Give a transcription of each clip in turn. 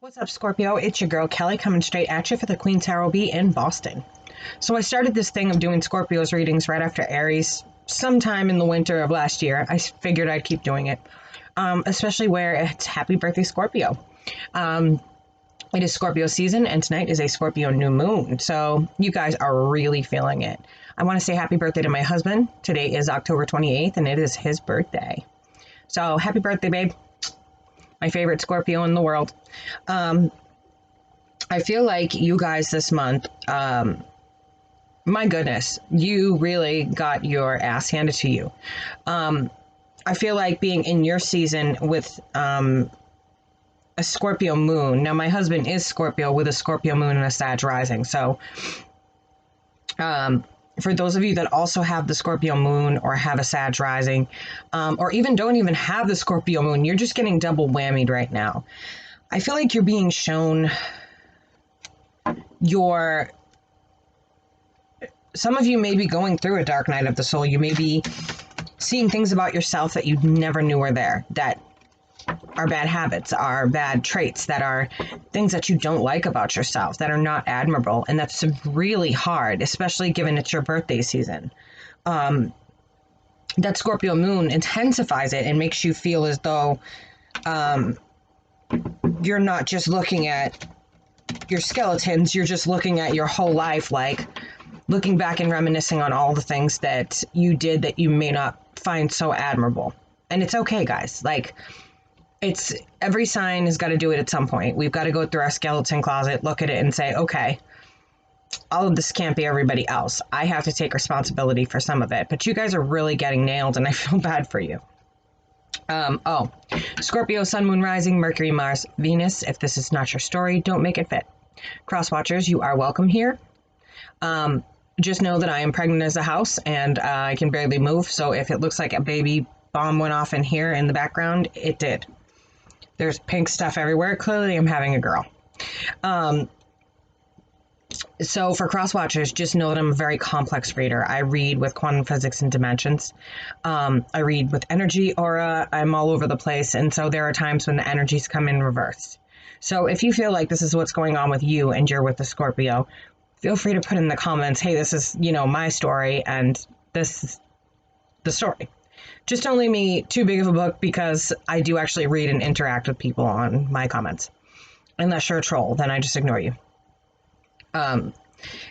What's up, Scorpio? It's your girl Kelly coming straight at you for the Queen Tarot Bee in Boston. So I started this thing of doing Scorpio's readings right after Aries sometime in the winter of last year. I figured I'd keep doing it, especially where it's Happy Birthday Scorpio. It is Scorpio season, and tonight is a Scorpio new moon. So you guys are really feeling it. I want to say happy birthday to my husband. Today is October 28th, and it is his birthday. So happy birthday, babe. My favorite Scorpio in the world. I feel like you guys this month, my goodness, you really got your ass handed to you. I feel like being in your season with a Scorpio moon. Now, my husband is Scorpio with a Scorpio moon and a Sag rising. So, for those of you that also have the Scorpio moon or have a Sag rising, or even don't even have the Scorpio moon, you're just getting double whammied right now. I feel like you're being shown some of you may be going through a dark night of the soul. You may be seeing things about yourself that you never knew were there, that are bad habits, are bad traits, that are things that you don't like about yourself, that are not admirable. And that's really hard, especially given it's your birthday season. That Scorpio moon intensifies it and makes you feel as though you're not just looking at your skeletons, you're just looking at your whole life, like looking back and reminiscing on all the things that you did that you may not find so admirable. And it's okay, guys. Like, it's every sign has got to do it at some point. We've got to go through our skeleton closet, look at it and say, okay, all of this can't be everybody else. I have to take responsibility for some of it. But you guys are really getting nailed, and I feel bad for you. Scorpio, Sun, Moon, Rising, Mercury, Mars, Venus. If this is not your story, don't make it fit. Cross watchers, you are welcome here. Just know that I am pregnant as a house, and I can barely move. So if it looks like a baby bomb went off in here in the background, it did. There's pink stuff everywhere. Clearly, I'm having a girl. So for cross watchers, just know that I'm a very complex reader. I read with quantum physics and dimensions. I read with energy, aura. I'm all over the place. And so there are times when the energies come in reverse. So if you feel like this is what's going on with you and you're with the Scorpio, feel free to put in the comments, hey, this is, my story, and this is the story. Just don't leave me too big of a book, because I do actually read and interact with people on my comments. Unless you're a troll, then I just ignore you.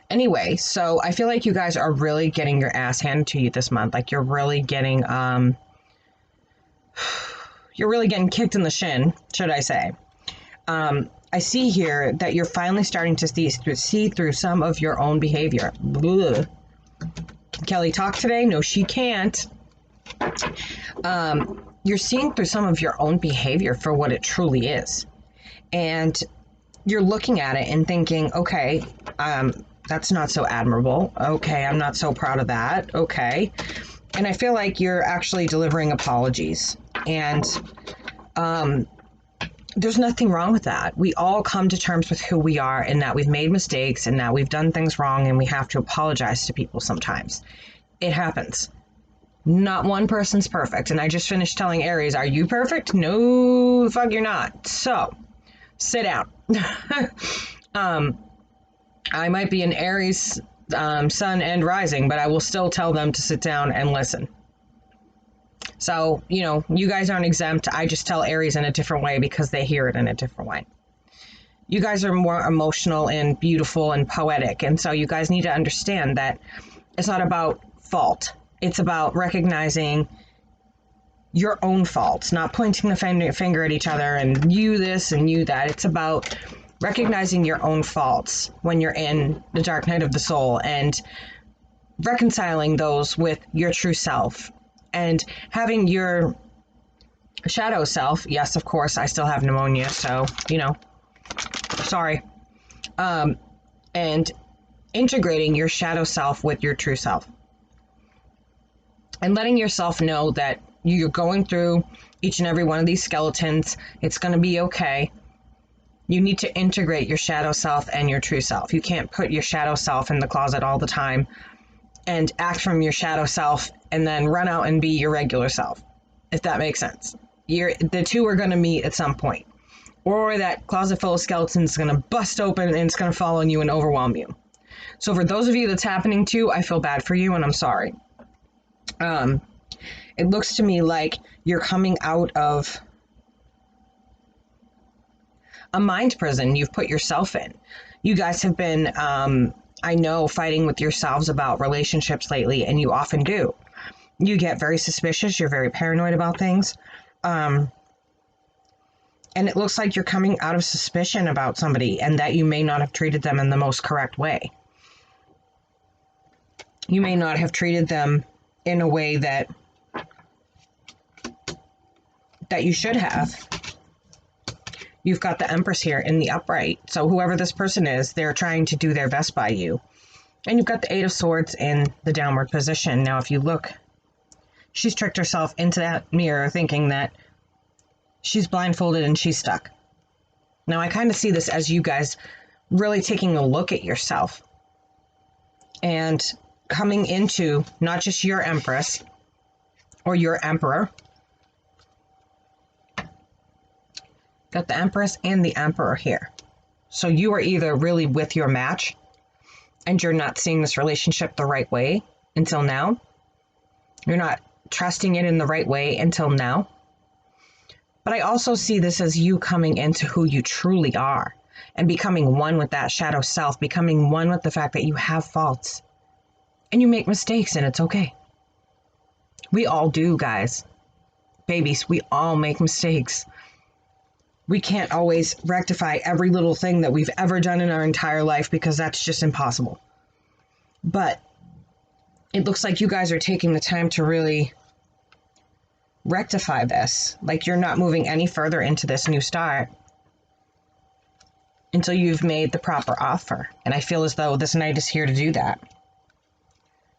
Anyway, so I feel like you guys are really getting your ass handed to you this month. Like, you're really getting kicked in the shin, should I say. I see here that you're finally starting to see through some of your own behavior. Blah. Kelly talk today? No, she can't. You're seeing through some of your own behavior for what it truly is. And you're looking at it and thinking, okay, that's not so admirable. Okay, I'm not so proud of that. Okay. And I feel like you're actually delivering apologies. And there's nothing wrong with that. We all come to terms with who we are, and that we've made mistakes, and that we've done things wrong, and we have to apologize to people sometimes. It happens. Not one person's perfect. And I just finished telling Aries, are you perfect? No, the fuck you're not. So, sit down. I might be an Aries sun and rising, but I will still tell them to sit down and listen. So, you guys aren't exempt. I just tell Aries in a different way because they hear it in a different way. You guys are more emotional and beautiful and poetic. And so you guys need to understand that it's not about fault. It's about recognizing your own faults, not pointing the finger at each other and you this and you that. It's about recognizing your own faults when you're in the dark night of the soul and reconciling those with your true self and having your shadow self. Yes, of course, I still have pneumonia, so, sorry. And integrating your shadow self with your true self. And letting yourself know that you're going through each and every one of these skeletons. It's going to be okay. You need to integrate your shadow self and your true self. You can't put your shadow self in the closet all the time and act from your shadow self and then run out and be your regular self, if that makes sense. The two are going to meet at some point. or that closet full of skeletons is going to bust open and it's going to fall on you and overwhelm you. So for those of you that's happening to, I feel bad for you and I'm sorry. It looks to me like you're coming out of a mind prison you've put yourself in. You guys have been, I know, fighting with yourselves about relationships lately, and you often do. You get very suspicious. You're very paranoid about things. And it looks like you're coming out of suspicion about somebody and that you may not have treated them in the most correct way. You may not have treated them in a way that you should have. You've got the Empress here in the upright. So whoever this person is, they're trying to do their best by you. And you've got the Eight of Swords in the downward position. Now, if you look, she's tricked herself into that mirror thinking that she's blindfolded and she's stuck. Now, I kind of see this as you guys really taking a look at yourself and coming into not just your Empress or your Emperor. Got the Empress and the Emperor here. So you are either really with your match and you're not seeing this relationship the right way until now. You're not trusting it in the right way until now. But I also see this as you coming into who you truly are and becoming one with that shadow self, becoming one with the fact that you have faults and you make mistakes and it's okay. We all do, guys. Babies, we all make mistakes. We can't always rectify every little thing that we've ever done in our entire life because that's just impossible. But it looks like you guys are taking the time to really rectify this. Like you're not moving any further into this new start until you've made the proper offer. And I feel as though this night is here to do that.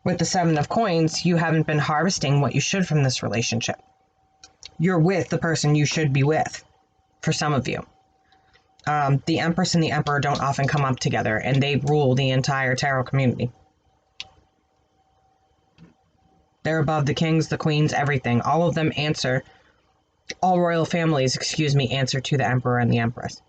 With the Seven of Coins, you haven't been harvesting what you should from this relationship. You're with the person you should be with. For some of you, the Empress and the Emperor don't often come up together, and they rule the entire tarot community. They're above the kings, the queens, everything. All of them answer, all royal families, answer to the Emperor and the Empress.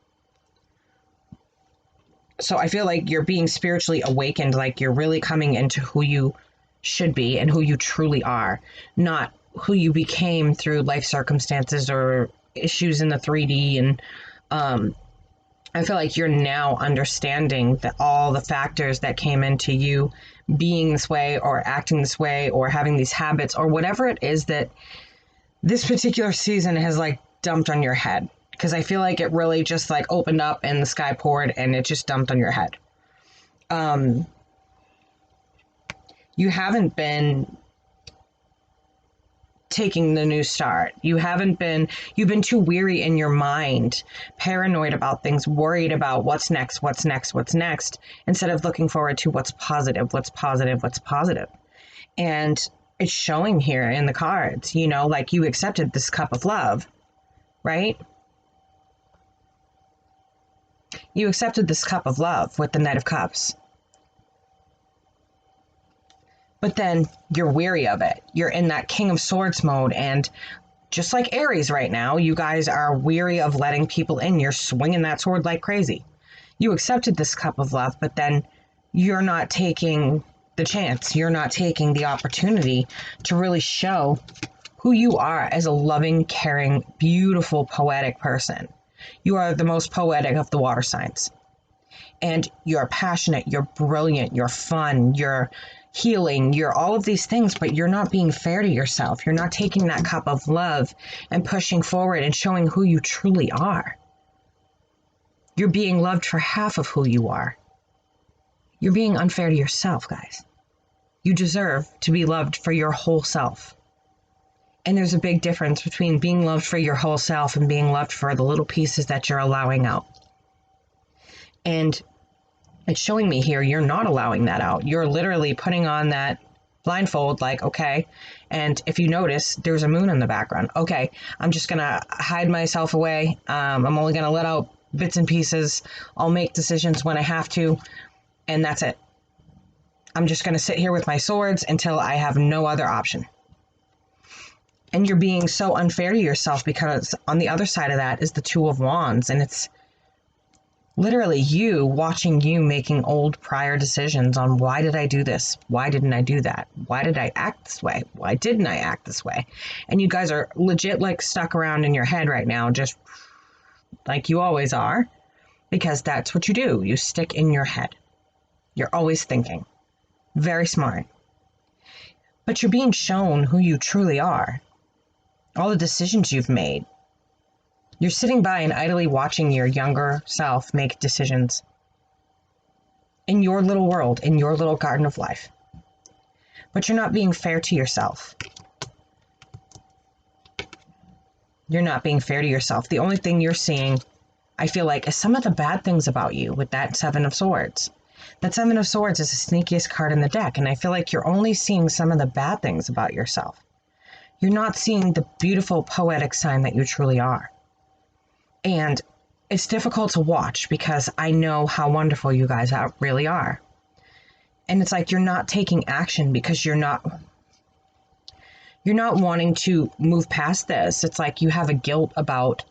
So I feel like you're being spiritually awakened, like you're really coming into who you should be and who you truly are, not who you became through life circumstances or issues in the 3D. And I feel like you're now understanding that all the factors that came into you being this way or acting this way or having these habits or whatever it is that this particular season has like dumped on your head. Because I feel like it really just like opened up and the sky poured and it just dumped on your head. You haven't been taking the new start. You've been too weary in your mind, paranoid about things, worried about what's next, instead of looking forward to what's positive. And it's showing here in the cards, like you accepted this cup of love, right? You accepted this cup of love with the Knight of Cups. But then you're weary of it. You're in that King of Swords mode. And just like Aries right now, you guys are weary of letting people in. You're swinging that sword like crazy. You accepted this cup of love, but then you're not taking the chance. You're not taking the opportunity to really show who you are as a loving, caring, beautiful, poetic person. You are the most poetic of the water signs. And you're passionate, you're brilliant, you're fun, you're healing, you're all of these things, but you're not being fair to yourself. You're not taking that cup of love and pushing forward and showing who you truly are. You're being loved for half of who you are. You're being unfair to yourself, guys. You deserve to be loved for your whole self. And there's a big difference between being loved for your whole self and being loved for the little pieces that you're allowing out. And it's showing me here, you're not allowing that out. You're literally putting on that blindfold like, okay. And if you notice, there's a moon in the background. Okay, I'm just going to hide myself away. I'm only going to let out bits and pieces. I'll make decisions when I have to. And that's it. I'm just going to sit here with my swords until I have no other option. And you're being so unfair to yourself because on the other side of that is the Two of Wands. And it's literally you watching you making old prior decisions on why did I do this? Why didn't I do that? Why did I act this way? Why didn't I act this way? And you guys are legit like stuck around in your head right now, just like you always are, because that's what you do. You stick in your head. You're always thinking. Very smart. But you're being shown who you truly are. All the decisions you've made. You're sitting by and idly watching your younger self make decisions in your little world, in your little garden of life. But you're not being fair to yourself. You're not being fair to yourself. The only thing you're seeing, I feel like, is some of the bad things about you with that Seven of Swords. That Seven of Swords is the sneakiest card in the deck, and I feel like you're only seeing some of the bad things about yourself. You're not seeing the beautiful, poetic sign that you truly are. And it's difficult to watch because I know how wonderful you guys really are. And it's like you're not taking action because you're not wanting to move past this. It's like you have a guilt about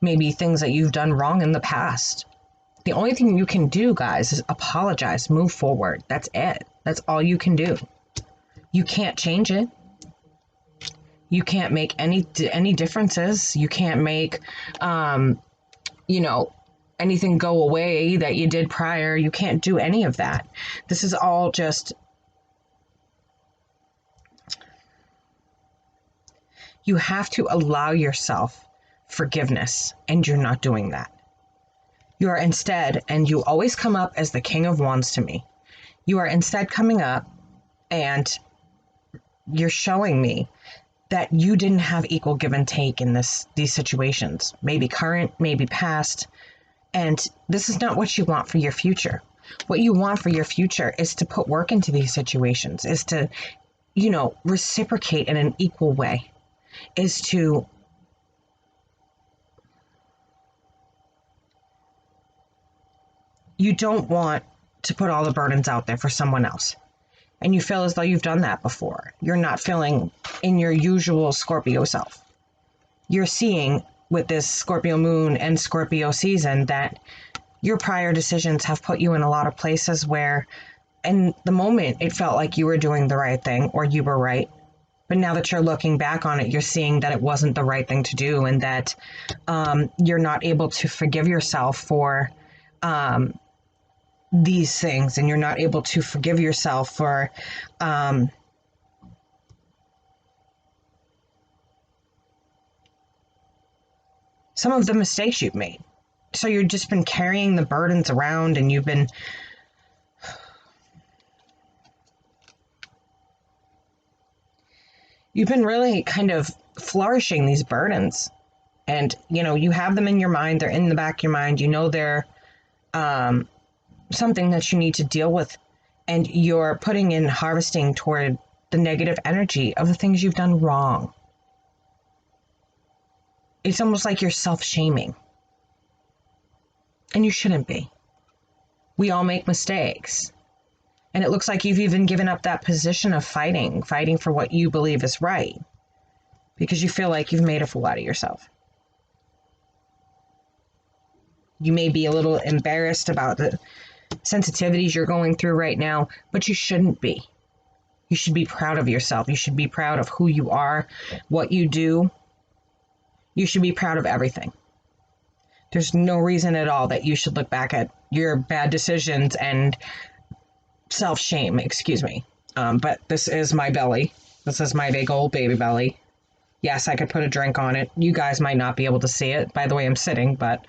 maybe things that you've done wrong in the past. The only thing you can do, guys, is apologize, move forward. That's it. That's all you can do. You can't change it. You can't make any differences. You can't make, anything go away that you did prior. You can't do any of that. This is all just, you have to allow yourself forgiveness, and you're not doing that. You are instead, and you always come up as the King of Wands to me. You are instead coming up and you're showing me that you didn't have equal give and take in these situations, maybe current, maybe past, and this is not what you want for your future. What you want for your future is to put work into these situations, is to, reciprocate in an equal way, is to you don't want to put all the burdens out there for someone else. And you feel as though you've done that before. You're not feeling in your usual Scorpio self. You're seeing with this Scorpio moon and Scorpio season that your prior decisions have put you in a lot of places where in the moment it felt like you were doing the right thing or you were right. But now that you're looking back on it, you're seeing that it wasn't the right thing to do, and that you're not able to forgive yourself for these things, and you're not able to forgive yourself for some of the mistakes you've made. So you've just been carrying the burdens around, and you've been really kind of flourishing these burdens. And, you have them in your mind. They're in the back of your mind. They're something that you need to deal with. And you're putting in harvesting toward the negative energy of the things you've done wrong. It's almost like you're self-shaming. And you shouldn't be. We all make mistakes. And it looks like you've even given up that position of fighting for what you believe is right, because you feel like you've made a fool out of yourself. You may be a little embarrassed about the sensitivities you're going through right now, but you shouldn't be. You should be proud of yourself. You should be proud of who you are, what you do. You should be proud of everything. There's no reason at all that you should look back at your bad decisions and self-shame, excuse me. But this is my belly. This is my big old baby belly. Yes, I could put a drink on it. You guys might not be able to see it by the way I'm sitting, but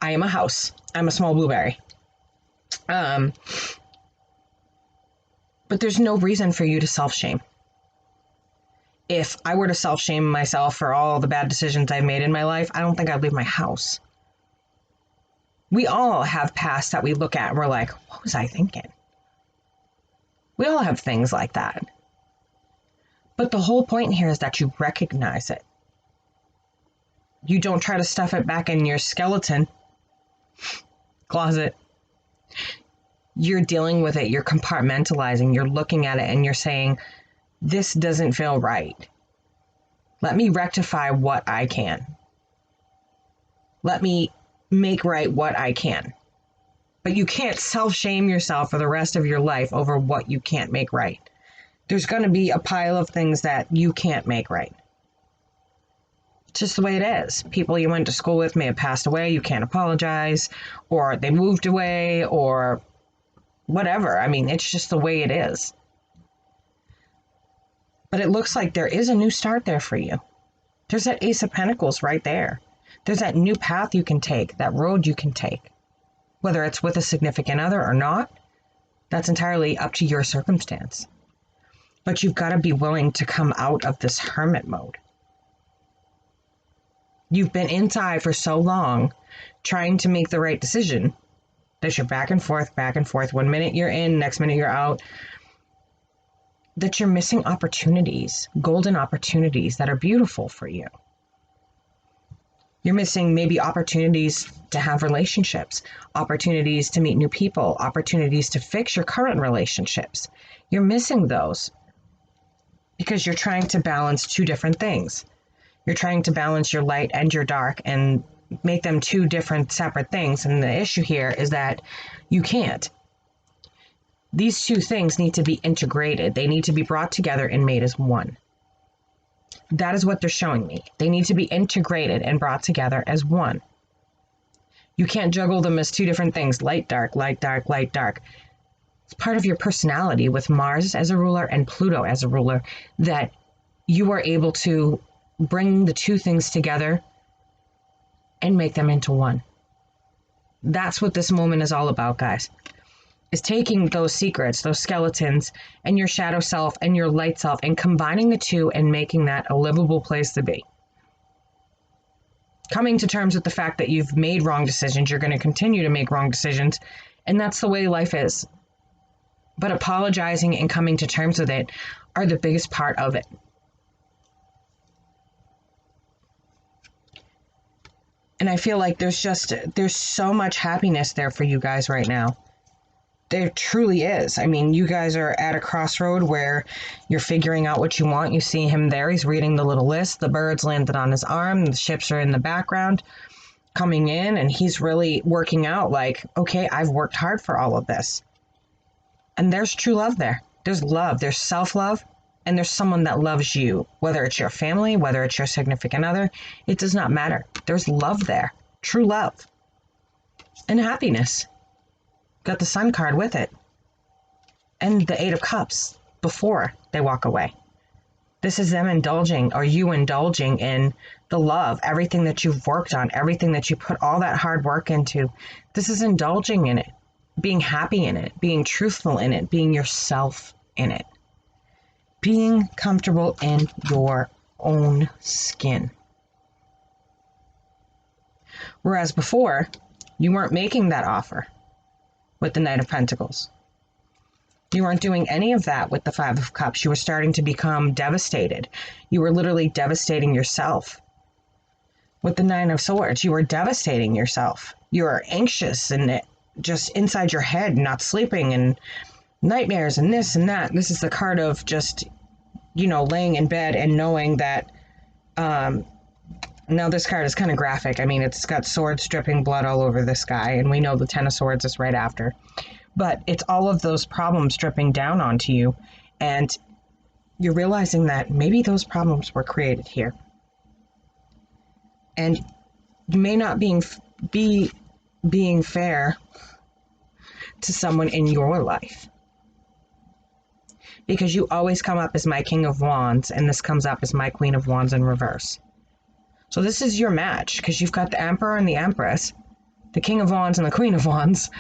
I am a house. I'm a small blueberry. But there's no reason for you to self-shame. If I were to self-shame myself for all the bad decisions I've made in my life, I don't think I'd leave my house. We all have past that we look at and we're like, what was I thinking? We all have things like that. But the whole point here is that you recognize it. You don't try to stuff it back in your skeleton closet. You're dealing with it. You're compartmentalizing. You're looking at it and you're saying, this doesn't feel right. Let me rectify what I can. Let me make right what I can. But you can't self-shame yourself for the rest of your life over what you can't make right. There's going to be a pile of things that you can't make right. It's just the way it is. People you went to school with may have passed away. You can't apologize, or they moved away, or whatever. I mean, it's just the way it is. But it looks like there is a new start there for you. There's that Ace of Pentacles right there. There's that new path you can take, that road you can take. Whether it's with a significant other or not, that's entirely up to your circumstance. But you've got to be willing to come out of this hermit mode. You've been inside for so long trying to make the right decision that you're back and forth, back and forth. 1 minute you're in, next minute you're out. That you're missing opportunities, golden opportunities that are beautiful for you. You're missing maybe opportunities to have relationships, opportunities to meet new people, opportunities to fix your current relationships. You're missing those because you're trying to balance two different things. You're trying to balance your light and your dark and make them two different separate things. And the issue here is that you can't. These two things need to be integrated. They need to be brought together and made as one. That is what they're showing me. They need to be integrated and brought together as one. You can't juggle them as two different things, light, dark, light, dark, light, dark. It's part of your personality with Mars as a ruler and Pluto as a ruler that you are able to bring the two things together and make them into one. That's what this moment is all about, guys. Is taking those secrets, those skeletons, and your shadow self and your light self and combining the two and making that a livable place to be. Coming to terms with the fact that you've made wrong decisions, you're going to continue to make wrong decisions, and that's the way life is. But apologizing and coming to terms with it are the biggest part of it. And I feel like there's so much happiness there for you guys right now. There truly is. I mean, you guys are at a crossroad where you're figuring out what you want. You see him there. He's reading the little list. The birds landed on his arm. The ships are in the background coming in. And he's really working out like, okay, I've worked hard for all of this. And there's true love there. There's love. There's self-love. And there's someone that loves you. Whether it's your family, whether it's your significant other, it does not matter. There's love there. True love. And happiness. Got the Sun card with it. And the Eight of Cups before they walk away. This is them indulging, or you indulging in the love, everything that you've worked on, everything that you put all that hard work into. This is indulging in it, being happy in it, being truthful in it, being yourself in it. Being comfortable in your own skin. Whereas before, you weren't making that offer with the Knight of Pentacles. You weren't doing any of that with the Five of Cups. You were starting to become devastated. You were literally devastating yourself. With the Nine of Swords, you were devastating yourself. You were anxious and just inside your head, not sleeping, and nightmares and this and that. This is the card of just, laying in bed and knowing that, now this card is kind of graphic. I mean, it's got swords dripping blood all over this guy, and we know the Ten of Swords is right after. But it's all of those problems dripping down onto you, and you're realizing that maybe those problems were created here. And you may not be being fair to someone in your life. Because you always come up as my King of Wands, and this comes up as my Queen of Wands in reverse. So this is your match, because you've got the Emperor and the Empress, the King of Wands and the Queen of Wands,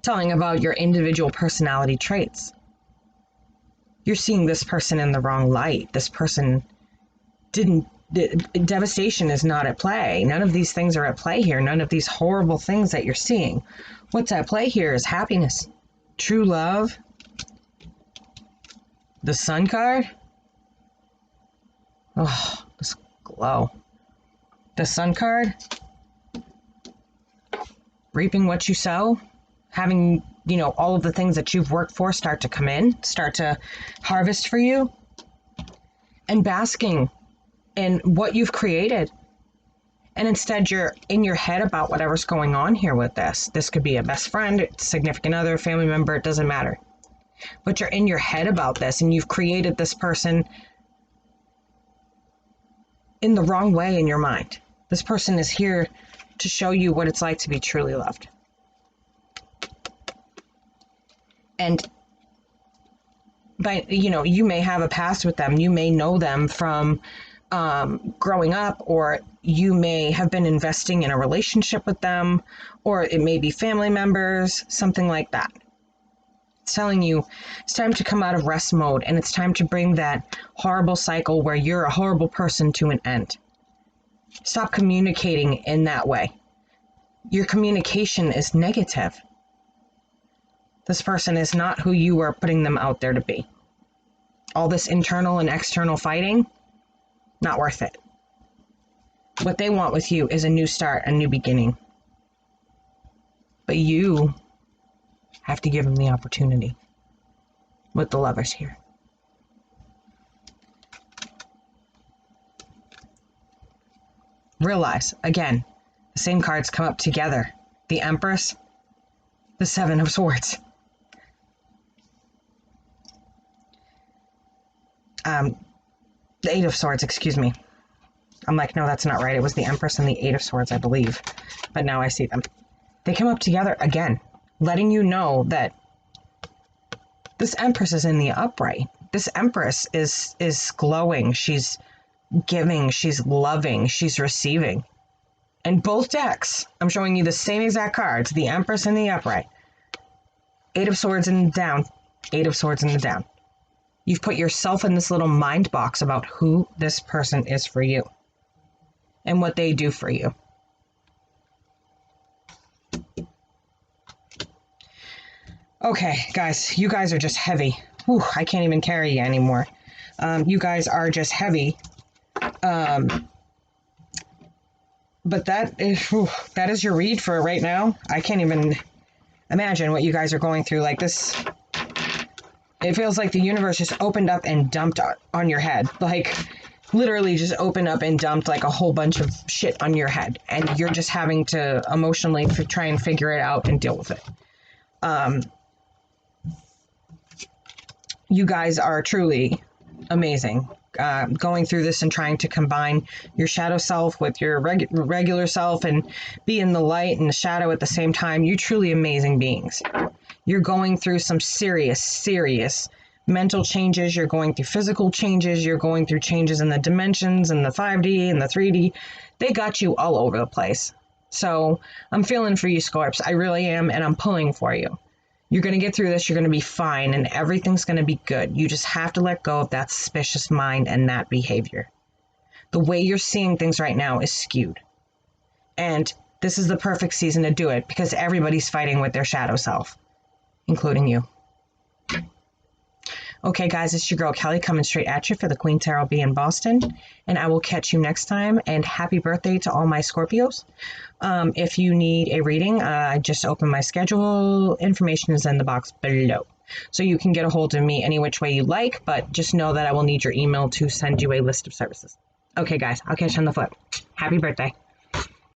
telling about your individual personality traits. You're seeing this person in the wrong light. This person devastation is not at play. None of these things are at play here. None of these horrible things that you're seeing. What's at play here is happiness, true love, the Sun card. Oh, this glow. The Sun card. Reaping what you sow. Having, all of the things that you've worked for start to come in, start to harvest for you. And basking in what you've created. And instead you're in your head about whatever's going on here with this. This could be a best friend, significant other, family member, it doesn't matter. But you're in your head about this and you've created this person in the wrong way in your mind. This person is here to show you what it's like to be truly loved. And you may have a past with them. You may know them from growing up, or you may have been investing in a relationship with them, or it may be family members, something like that. It's telling you it's time to come out of rest mode, and it's time to bring that horrible cycle where you're a horrible person to an end. Stop communicating in that way. Your communication is negative. This person is not who you are putting them out there to be. All this internal and external fighting, not worth it. What they want with you is a new start, a new beginning. But you have to give them the opportunity with the Lovers here. Realize, again, the same cards come up together. The Empress, the Seven of Swords. The Eight of Swords, excuse me. I'm like, no, that's not right. It was the Empress and the Eight of Swords, I believe. But now I see them. They come up together again, letting you know that this Empress is in the upright. This Empress is glowing. She's giving. She's loving. She's receiving. In both decks, I'm showing you the same exact cards. The Empress in the upright. Eight of Swords in the down. Eight of Swords in the down. You've put yourself in this little mind box about who this person is for you and what they do for you. Okay, guys, you guys are just heavy. Whew, I can't even carry you anymore. You guys are just heavy. But that is your read for right now. I can't even imagine what you guys are going through like this. It feels like the universe just opened up and dumped on your head. Like, literally just opened up and dumped like a whole bunch of shit on your head. And you're just having to emotionally try and figure it out and deal with it. You guys are truly amazing. Going through this and trying to combine your shadow self with your regular self and be in the light and the shadow at the same time. You're truly amazing beings. You're going through some serious mental changes. You're going through physical changes. You're going through changes in the dimensions and the 5D and the 3D. They got you all over the place. So I'm feeling for you, Scorps. I really am, and I'm pulling for you. You're going to get through this. You're going to be fine, and everything's going to be good. You just have to let go of that suspicious mind and that behavior. The way you're seeing things right now is skewed. And this is the perfect season to do it because everybody's fighting with their shadow self, including you. Okay, guys, it's your girl Kelly coming straight at you for the Queen Tarot Bee in Boston, and I will catch you next time, and happy birthday to all my Scorpios. If you need a reading, I just opened my schedule. Information is in the box below. So you can get a hold of me any which way you like, but just know that I will need your email to send you a list of services. Okay, guys, I'll catch you on the flip. Happy birthday.